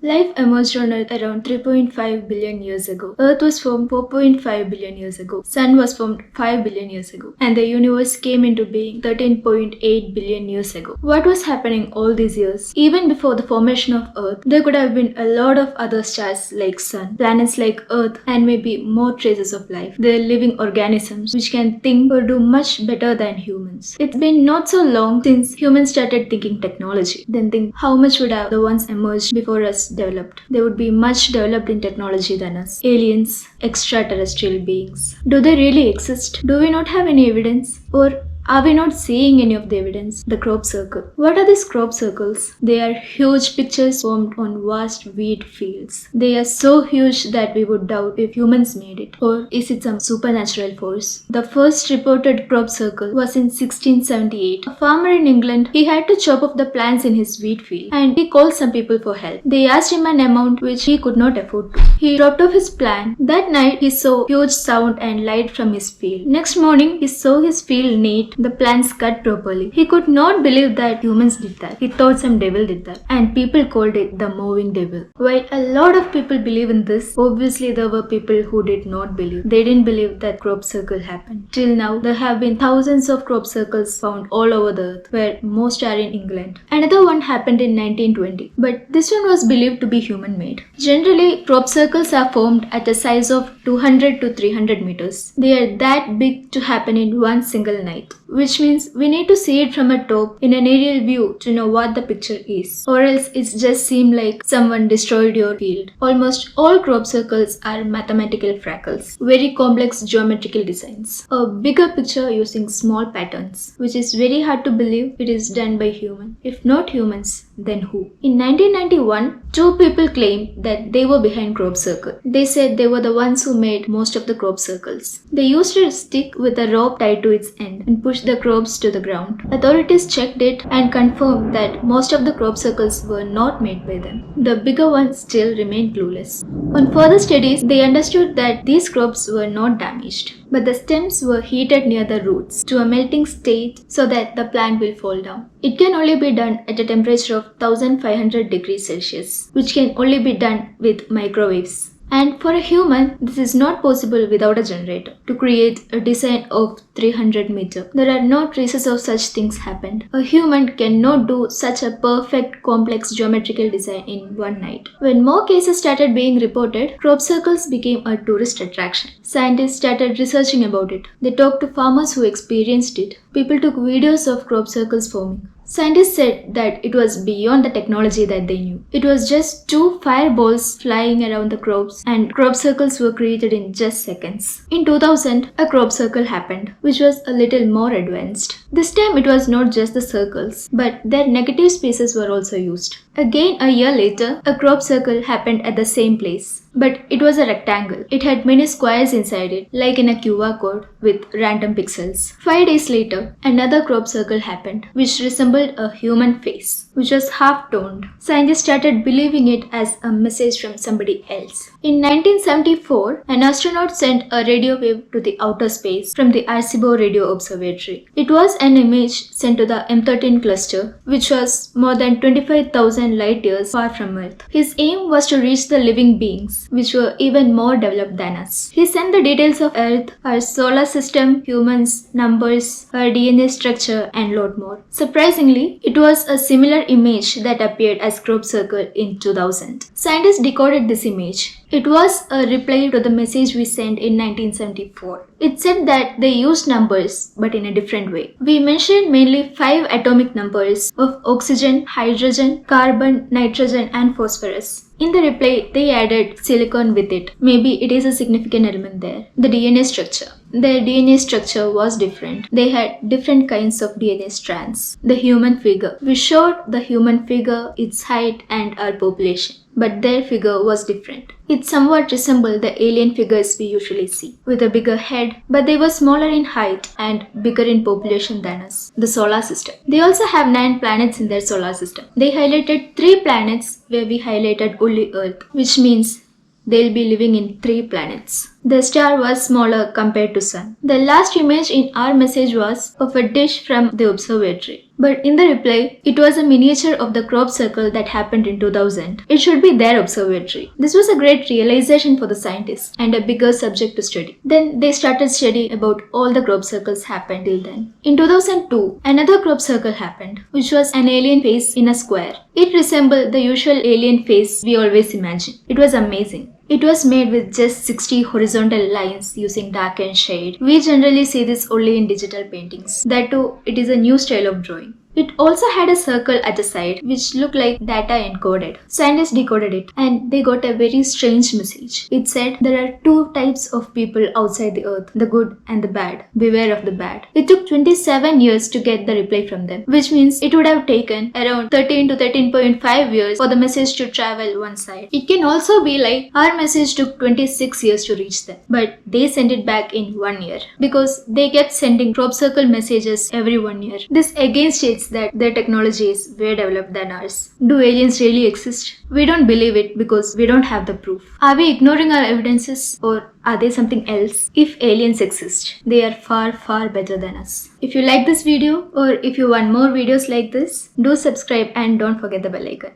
Life emerged on Earth around 3.5 billion years ago. Earth was formed 4.5 billion years ago. Sun was formed 5 billion years ago. And the universe came into being 13.8 billion years ago. What was happening all these years? Even before the formation of Earth, there could have been a lot of other stars like Sun, planets like Earth, and maybe more traces of life. They're living organisms which can think or do much better than humans. It's been not so long since humans started thinking technology. Then think how much would have the ones emerged before us developed. They would be much developed in technology than us. Aliens, extraterrestrial beings. Do they really exist? Do we not have any evidence? Or are we not seeing any of the evidence? The crop circle. What are these crop circles? They are huge pictures formed on vast wheat fields. They are so huge that we would doubt if humans made it. Or is it some supernatural force? The first reported crop circle was in 1678. A farmer in England, he had to chop off the plants in his wheat field and he called some people for help. They asked him an amount which he could not afford to. He dropped off his plant. That night he saw huge sound and light from his field. Next morning he saw his field neat, the plants cut properly. He could not believe that humans did that. He thought some devil did that. And people called it the moving devil. While a lot of people believe in this, obviously there were people who did not believe. They didn't believe that crop circle happened. Till now, there have been thousands of crop circles found all over the earth, where most are in England. Another one happened in 1920, but this one was believed to be human made. Generally, crop circles are formed at a size of 200 to 300 meters. They are that big to happen in one single night, which means we need to see it from a top in an aerial view to know what the picture is, or else it just seems like someone destroyed your field. Almost all crop circles are mathematical fractals, very complex geometrical designs. A bigger picture using small patterns, which is very hard to believe it is done by human. If not humans, then who? In 1991, two people claimed that they were behind crop circle. They said they were the ones who made most of the crop circles. They used a stick with a rope tied to its end and pushed the crops to the ground. Authorities checked it and confirmed that most of the crop circles were not made by them. The bigger ones still remained clueless. On further studies, they understood that these crops were not damaged, but the stems were heated near the roots to a melting state so that the plant will fall down. It can only be done at a temperature of 1500 degrees Celsius, which can only be done with microwaves. And for a human, this is not possible without a generator. To create a design of 300 meters, there are no traces of such things happened. A human cannot do such a perfect, complex geometrical design in one night. When more cases started being reported, crop circles became a tourist attraction. Scientists started researching about it. They talked to farmers who experienced it. People took videos of crop circles forming. Scientists said that it was beyond the technology that they knew. It was just two fireballs flying around the crops, and crop circles were created in just seconds. In 2000, a crop circle happened, which was a little more advanced. This time it was not just the circles, but their negative spaces were also used. Again, a year later, a crop circle happened at the same place. But it was a rectangle. It had many squares inside it, like in a QR code with random pixels. 5 days later, another crop circle happened, which resembled a human face, which was half-toned. Scientists started believing it as a message from somebody else. In 1974, an astronaut sent a radio wave to the outer space from the Arecibo Radio Observatory. It was an image sent to the M13 cluster, which was more than 25,000 light years far from Earth. His aim was to reach the living beings, which were even more developed than us. He sent the details of Earth, our solar system, humans, numbers, our DNA structure, and lot more. Surprisingly, it was a similar image that appeared as crop circle in 2000. Scientists decoded this image. It was a reply to the message we sent in 1974. It said that they used numbers, but in a different way. We mentioned mainly 5 atomic numbers of oxygen, hydrogen, carbon, nitrogen, and phosphorus. In the reply, they added silicon with it. Maybe it is a significant element there. The DNA structure. Their DNA structure was different. They had different kinds of DNA strands. The human figure. We showed the human figure, its height, and our population. But their figure was different. It somewhat resembled the alien figures we usually see, with a bigger head, but they were smaller in height and bigger in population than us. The solar system. They also have 9 planets in their solar system. They highlighted 3 planets where we highlighted only Earth, which means they'll be living in 3 planets. The star was smaller compared to Sun. The last image in our message was of a dish from the observatory. But in the reply, it was a miniature of the crop circle that happened in 2000. It should be their observatory. This was a great realization for the scientists and a bigger subject to study. Then they started studying about all the crop circles happened till then. In 2002, another crop circle happened, which was an alien face in a square. It resembled the usual alien face we always imagine. It was amazing. It was made with just 60 horizontal lines using dark and shade. We generally see this only in digital paintings. That too, it is a new style of drawing. It also had a circle at the side which looked like data encoded. Scientists decoded it and they got a very strange message. It said there are two types of people outside the earth, the good and the bad. Beware of the bad. It took 27 years to get the reply from them, which means it would have taken around 13 to 13.5 years for the message to travel one side. It can also be like our message took 26 years to reach them, but they sent it back in 1 year because they kept sending crop circle messages every 1 year. This again states that their technology is way developed than ours. Do aliens really exist? We don't believe it because we don't have the proof. Are we ignoring our evidences or are they something else? If aliens exist, they are far, far better than us. If you like this video or if you want more videos like this, do subscribe and don't forget the bell icon.